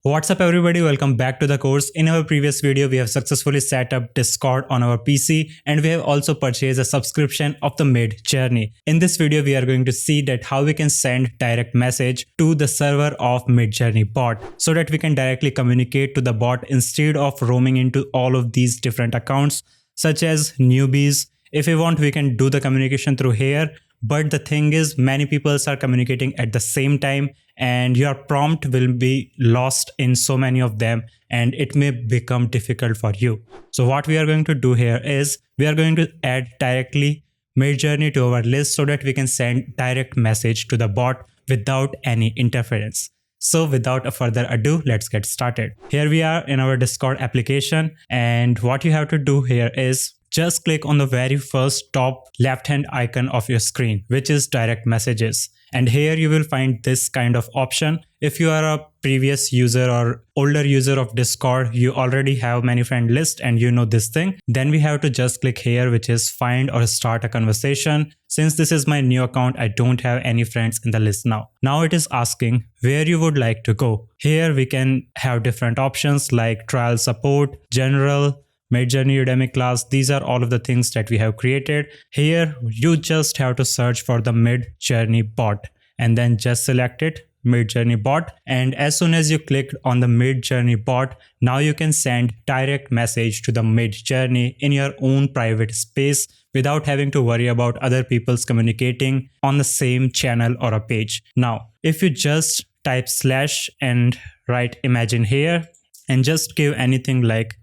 What's up everybody, welcome back to the course. In our previous video, we have successfully set up Discord on our PC and we have also purchased a subscription of the Midjourney. In this video, we are going to see that how we can send direct message to the server of Midjourney bot so that we can directly communicate to the bot instead of roaming into all of these different accounts such as newbies. If we want, we can do the communication through here. But the thing is, many people are communicating at the same time and your prompt will be lost in so many of them and it may become difficult for you. So what we are going to do here is we are going to add directly Midjourney to our list so that we can send direct message to the bot without any interference. So without a further ado, let's get started. Here we are in our Discord application and what you have to do here is just click on the very first top left hand icon of your screen, which is direct messages. And here you will find this kind of option. If you are a previous user or older user of Discord, you already have many friend list and you know this thing. Then we have to just click here, which is find or start a conversation. Since this is my new account, I don't have any friends in the list now. Now it is asking where you would like to go. Here we can have different options like trial support, general, Midjourney Udemy class. These are all of the things that we have created. Here you just have to search for the Midjourney bot and then just select it, Midjourney bot. And as soon as you click on the Midjourney bot, now you can send direct message to the Midjourney in your own private space without having to worry about other people's communicating on the same channel or a page. Now, if you just type slash and write imagine here and just give anything like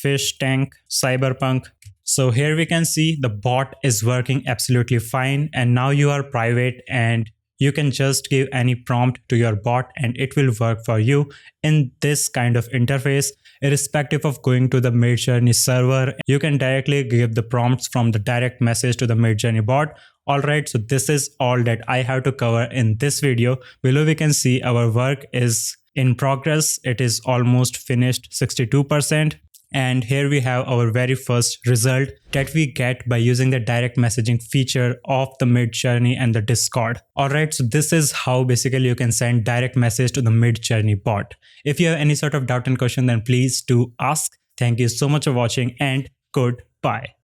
fish tank cyberpunk. So here we can see the bot is working absolutely fine and now you are private and you can just give any prompt to your bot and it will work for you in this kind of interface. Irrespective of going to the Midjourney server, you can directly give the prompts from the direct message to the Midjourney bot. Alright, so this is all that I have to cover in this video. Below we can see our work is in progress. It is almost finished 62%. And here we have our very first result that we get by using the direct messaging feature of the Midjourney and the Discord. Alright, so this is how basically you can send direct message to the Midjourney bot. If you have any sort of doubt and question, then please do ask. Thank you so much for watching and goodbye.